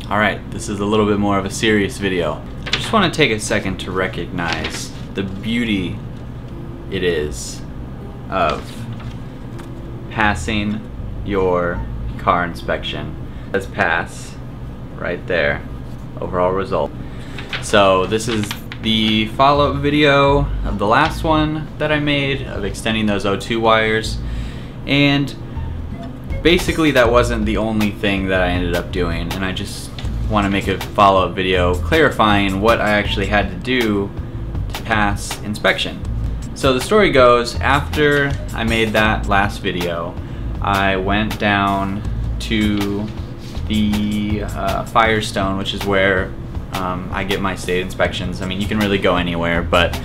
Alright, this is a little bit more of a serious video. I just want to take a second to recognize the beauty it is of passing your car inspection. Let's pass right there. Overall result. So this is the follow-up video of the last one that I made of extending those O2 wires, and basically that wasn't the only thing that I ended up doing, and I just want to make a follow-up video clarifying what I actually had to do to pass inspection. So the story goes, after I made that last video, I went down to the Firestone, which is where I get my state inspections. I mean, you can really go anywhere, but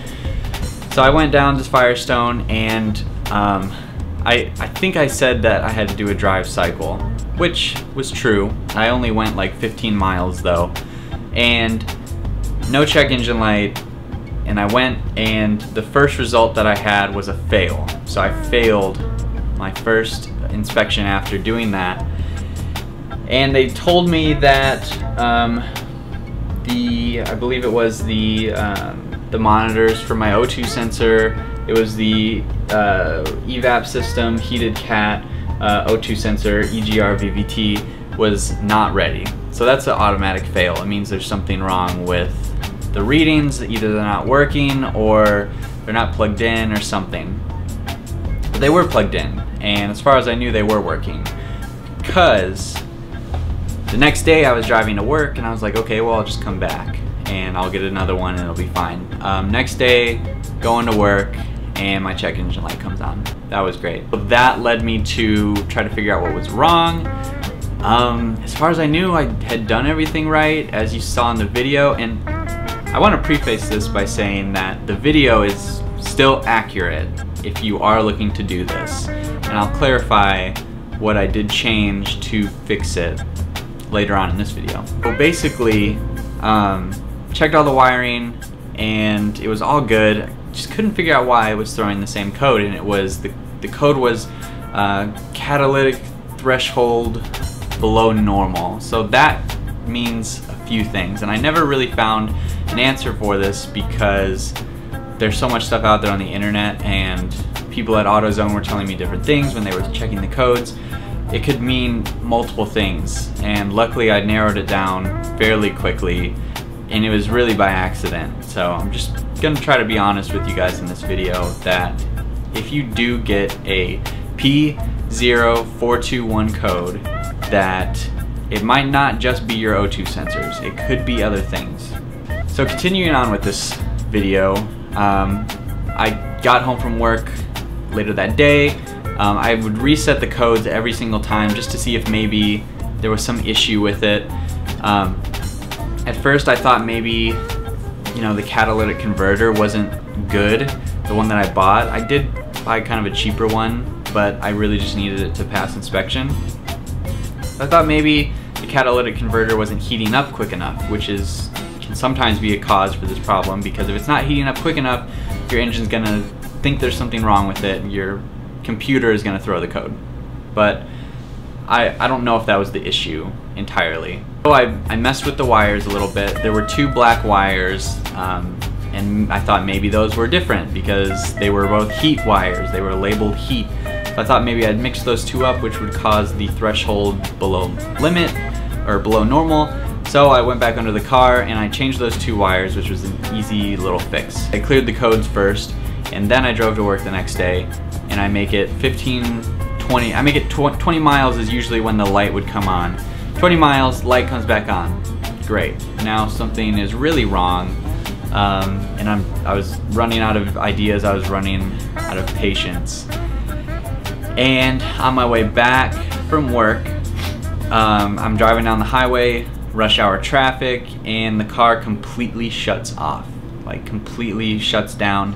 so I went down to Firestone, and I think I said that I had to do a drive cycle, which was true. I only went like 15 miles though, and no check engine light, and I went, and the first result that I had was a fail. So I failed my first inspection after doing that, and they told me that I believe it was the monitors for my O2 sensor, it was the evap system, heated cat, O2 sensor, EGR VVT was not ready. So that's an automatic fail. It means there's something wrong with the readings, either they're not working or they're not plugged in or something. But they were plugged in, and as far as I knew, they were working, because the next day I was driving to work and I was like, okay, well, I'll just come back and I'll get another one and it'll be fine. Next day, going to work, and my check engine light comes on. That was great. But that led me to try to figure out what was wrong. As far as I knew, I had done everything right, as you saw in the video, and I want to preface this by saying that the video is still accurate if you are looking to do this. And I'll clarify what I did change to fix it later on in this video. So basically, checked all the wiring and it was all good. Just couldn't figure out why it was throwing the same code, and it was the code was catalytic threshold below normal. So that means a few things, and I never really found an answer for this because there's so much stuff out there on the internet, and people at AutoZone were telling me different things when they were checking the codes. It could mean multiple things, and luckily I narrowed it down fairly quickly, and it was really by accident. So I'm just gonna try to be honest with you guys in this video that if you do get a P0421 code, that it might not just be your O2 sensors, it could be other things. So continuing on with this video, I got home from work later that day. I would reset the codes every single time just to see if maybe there was some issue with it. At first I thought maybe, you know, the catalytic converter wasn't good, the one that I bought. I did buy kind of a cheaper one, but I really just needed it to pass inspection. I thought maybe the catalytic converter wasn't heating up quick enough, which can sometimes be a cause for this problem, because if it's not heating up quick enough, your engine's gonna think there's something wrong with it, and your computer is gonna throw the code. But I don't know if that was the issue entirely. So I messed with the wires a little bit. There were two black wires, and I thought maybe those were different because they were both heat wires. They were labeled heat. So I thought maybe I'd mix those two up, which would cause the threshold below limit or below normal. So I went back under the car and I changed those two wires, which was an easy little fix. I cleared the codes first, and then I drove to work the next day, and I make it 20 miles is usually when the light would come on. 20 miles, light comes back on. Great. Now something is really wrong, and I was running out of ideas. I was running out of patience. And on my way back from work, I'm driving down the highway, rush hour traffic, and the car completely shuts off. Like completely shuts down.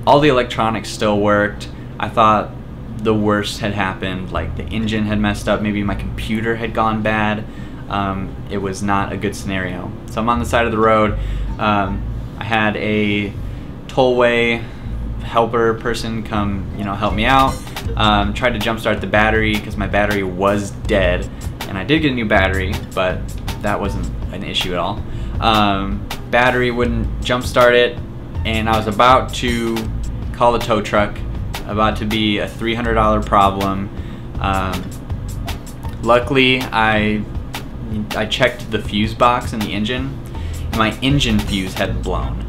All the electronics still worked. I thought the worst had happened, like the engine had messed up, maybe my computer had gone bad. It was not a good scenario. So I'm on the side of the road. I had a tollway helper person come, help me out. Tried to jumpstart the battery because my battery was dead, and I did get a new battery, but that wasn't an issue at all. Battery wouldn't jump start it, and I was about to call the tow truck, about to be a $300 problem. Luckily, I checked the fuse box in the engine, and my engine fuse had blown.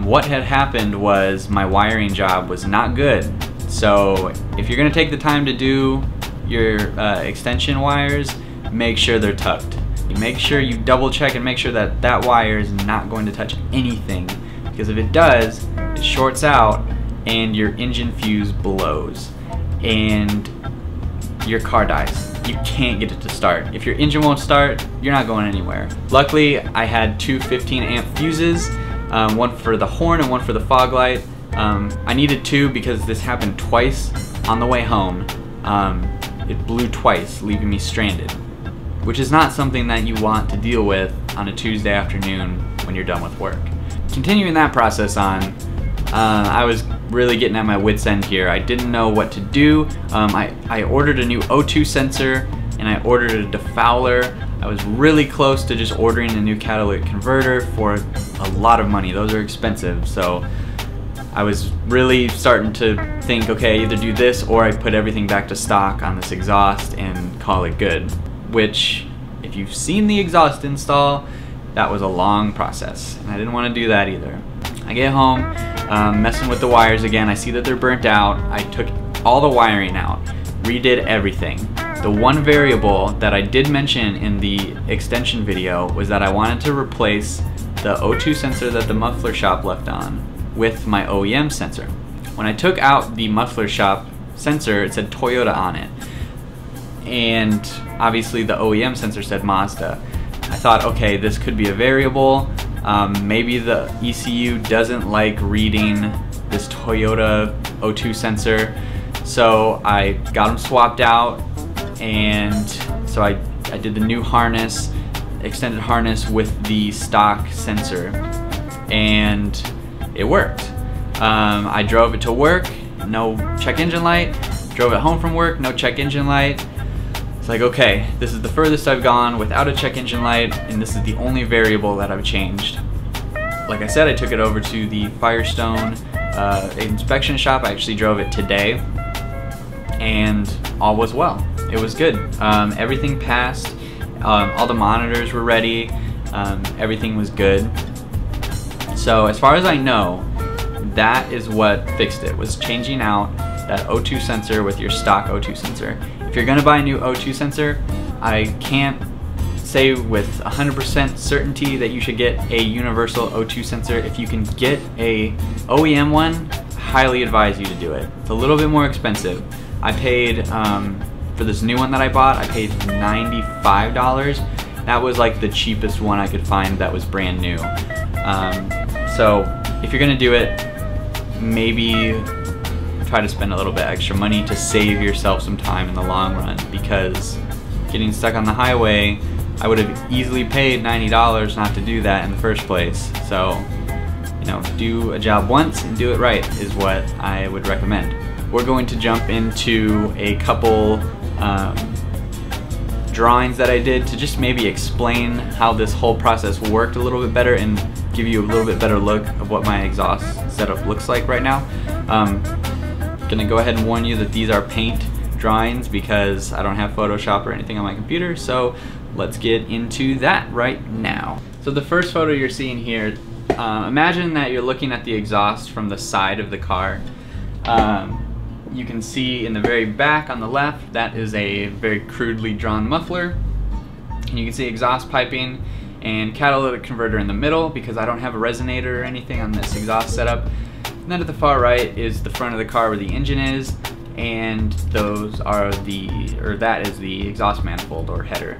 What had happened was my wiring job was not good. So if you're going to take the time to do your extension wires, make sure they're tucked. Make sure you double check and make sure that that wire is not going to touch anything, because if it does, it shorts out and your engine fuse blows and your car dies. You can't get it to start. If your engine won't start, you're not going anywhere. Luckily, I had two 15-amp fuses, one for the horn and one for the fog light. I needed two because this happened twice on the way home. It blew twice, leaving me stranded, which is not something that you want to deal with on a Tuesday afternoon when you're done with work. Continuing that process on, I was really getting at my wit's end here. I didn't know what to do. I ordered a new O2 sensor and I ordered a defouler. I was really close to just ordering a new catalytic converter for a lot of money. Those are expensive, so I was really starting to think, okay, either do this or I put everything back to stock on this exhaust and call it good. Which, if you've seen the exhaust install, that was a long process, and I didn't want to do that either. I get home, messing with the wires again. I see that they're burnt out. I took all the wiring out, redid everything. The one variable that I did mention in the extension video was that I wanted to replace the O2 sensor that the muffler shop left on with my OEM sensor. When I took out the muffler shop sensor, it said Toyota on it, and obviously the OEM sensor said Mazda. I thought, okay, this could be a variable. Maybe the ECU doesn't like reading this Toyota O2 sensor, so I got them swapped out, and so I did the new harness, extended harness with the stock sensor, and it worked. I drove it to work, no check engine light. Drove it home from work, no check engine light. It's like, okay, this is the furthest I've gone without a check engine light, and this is the only variable that I've changed. Like I said, I took it over to the Firestone inspection shop. I actually drove it today, and all was well. It was good. Everything passed. All the monitors were ready. Everything was good. So as far as I know, that is what fixed it, was changing out that O2 sensor with your stock O2 sensor. If you're gonna buy a new O2 sensor, I can't say with 100% certainty that you should get a universal O2 sensor. If you can get a OEM one, I highly advise you to do it. It's a little bit more expensive. I paid, for this new one that I bought, I paid $95. That was like the cheapest one I could find that was brand new. So if you're gonna do it, maybe try to spend a little bit extra money to save yourself some time in the long run, because getting stuck on the highway, I would have easily paid $90 not to do that in the first place. So, you know, do a job once and do it right is what I would recommend. We're going to jump into a couple drawings that I did to just maybe explain how this whole process worked a little bit better and give you a little bit better look of what my exhaust setup looks like right now. Gonna go ahead and warn you that these are paint drawings because I don't have Photoshop or anything on my computer, so let's get into that right now. So the first photo you're seeing here, imagine that you're looking at the exhaust from the side of the car. You can see in the very back on the left, that is a very crudely drawn muffler. And you can see exhaust piping and catalytic converter in the middle because I don't have a resonator or anything on this exhaust setup. And then at the far right is the front of the car where the engine is, and those are that is the exhaust manifold or header.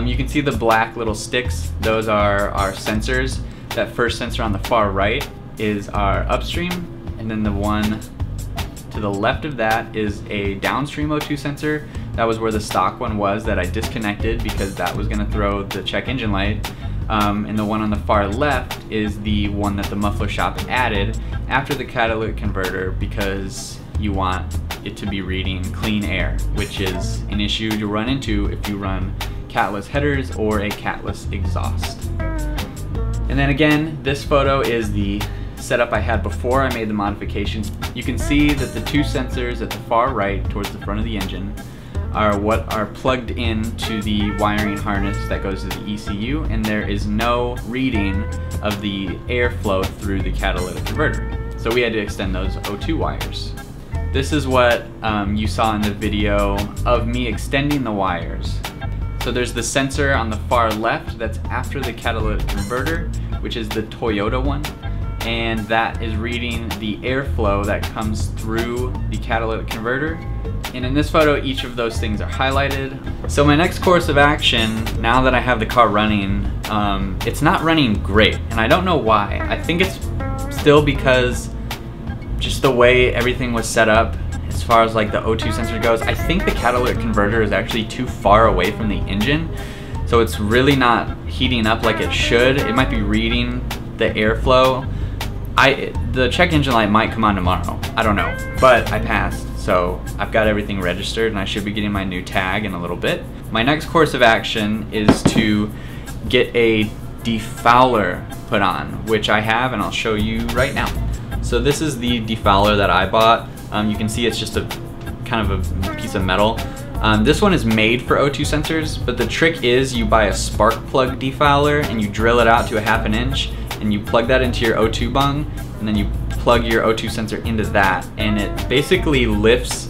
You can see the black little sticks. Those are our sensors. That first sensor on the far right is our upstream, and then the one to the left of that is a downstream O2 sensor. That was where the stock one was that I disconnected because that was going to throw the check engine light. And the one on the far left is the one that the muffler shop added after the catalytic converter because you want it to be reading clean air, which is an issue you run into if you run catless headers or a catless exhaust. And then again, this photo is the setup I had before I made the modifications. You can see that the two sensors at the far right towards the front of the engine are what are plugged into the wiring harness that goes to the ECU, and there is no reading of the airflow through the catalytic converter. So we had to extend those O2 wires. This is what you saw in the video of me extending the wires. So there's the sensor on the far left that's after the catalytic converter, which is the Toyota one, and that is reading the airflow that comes through the catalytic converter. And in this photo, each of those things are highlighted. So my next course of action, now that I have the car running, it's not running great, and I don't know why. I think it's still because just the way everything was set up as far as like the O2 sensor goes. I think the catalytic converter is actually too far away from the engine, so it's really not heating up like it should. It might be reading the airflow. The check engine light might come on tomorrow, I don't know, but I passed, so I've got everything registered and I should be getting my new tag in a little bit. My next course of action is to get a defouler put on, which I have, and I'll show you right now. So this is the defouler that I bought. You can see it's just a kind of a piece of metal. This one is made for O2 sensors, but the trick is you buy a spark plug defouler and you drill it out to a 1/2 inch, and you plug that into your O2 bung, and then you plug your O2 sensor into that, and it basically lifts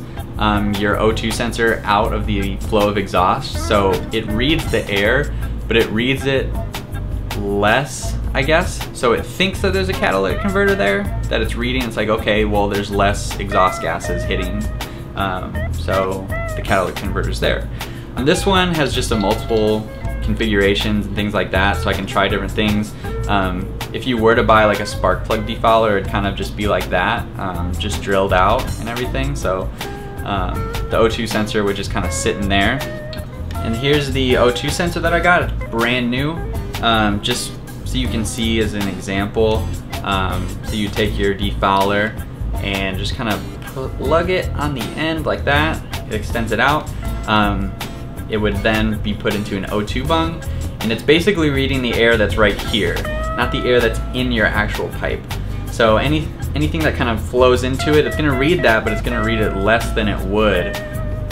your O2 sensor out of the flow of exhaust. So it reads the air, but it reads it less, I guess. So it thinks that there's a catalytic converter there that it's reading. It's like, okay, well, there's less exhaust gases hitting, so the catalytic converter's there. And this one has just a multiple configurations and things like that, so I can try different things. If you were to buy like a spark plug defouler, it'd kind of just be like that, just drilled out and everything. So the O2 sensor would just kind of sit in there. And here's the O2 sensor that I got. It's brand new. Just so you can see as an example, so you take your defouler and just kind of plug it on the end like that. It extends it out. It would then be put into an O2 bung, and it's basically reading the air that's right here, not the air that's in your actual pipe. So anything that kind of flows into it, it's going to read that, but it's going to read it less than it would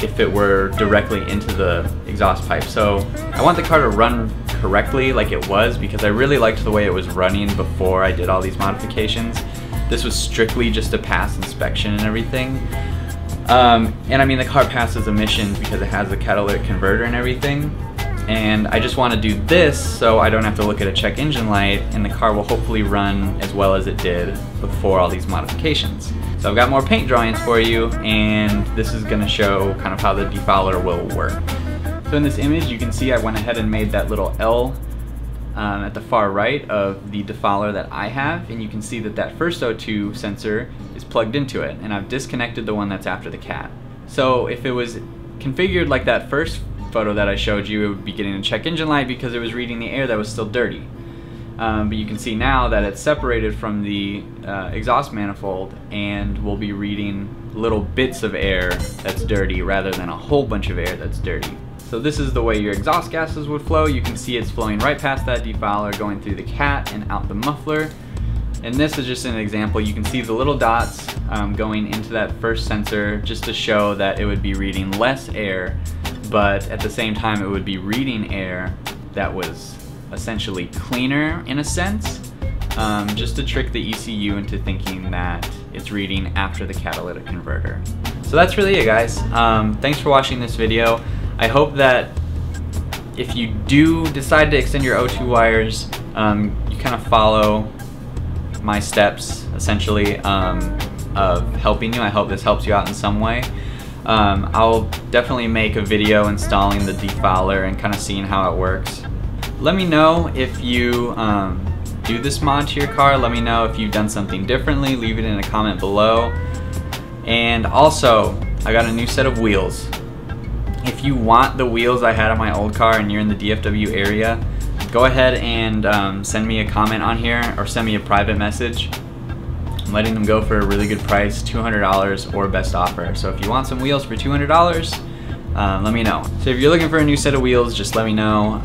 if it were directly into the exhaust pipe. So I want the car to run correctly like it was, because I really liked the way it was running before I did all these modifications. This was strictly just to pass inspection and everything. And I mean, the car passes emissions because it has the catalytic converter and everything. And I just want to do this so I don't have to look at a check engine light, and the car will hopefully run as well as it did before all these modifications. So I've got more paint drawings for you, and this is going to show kind of how the defouler will work. So in this image, you can see I went ahead and made that little L at the far right of the defouler that I have, and you can see that that first O2 sensor is plugged into it, and I've disconnected the one that's after the cat. So if it was configured like that first photo that I showed you, it would be getting a check engine light because it was reading the air that was still dirty. But you can see now that it's separated from the exhaust manifold and will be reading little bits of air that's dirty rather than a whole bunch of air that's dirty. So this is the way your exhaust gases would flow. You can see it's flowing right past that defouler, going through the cat and out the muffler. And this is just an example. You can see the little dots going into that first sensor just to show that it would be reading less air, but at the same time it would be reading air that was essentially cleaner in a sense, just to trick the ECU into thinking that it's reading after the catalytic converter. So that's really it, guys. Thanks for watching this video. I hope that if you do decide to extend your O2 wires, you kind of follow my steps essentially of helping you. I hope this helps you out in some way. I'll definitely make a video installing the defouler and kind of seeing how it works. Let me know if you do this mod to your car. Let me know if you've done something differently. Leave it in a comment below. And also, I got a new set of wheels. If you want the wheels I had on my old car and you're in the DFW area, go ahead and send me a comment on here or send me a private message. I'm letting them go for a really good price, $200 or best offer. So if you want some wheels for $200, let me know. So if you're looking for a new set of wheels, just let me know.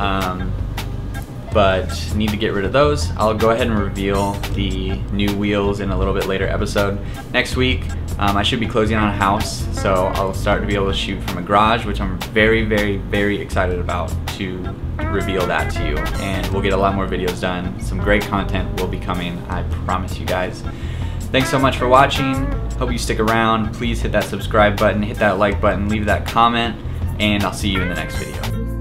But need to get rid of those. I'll go ahead and reveal the new wheels in a little bit later episode. Next week, I should be closing on a house, so I'll start to be able to shoot from a garage, which I'm very, very, very excited about to reveal that to you. And we'll get a lot more videos done. Some great content will be coming, I promise you guys. Thanks so much for watching. Hope you stick around. Please hit that subscribe button, hit that like button, leave that comment, and I'll see you in the next video.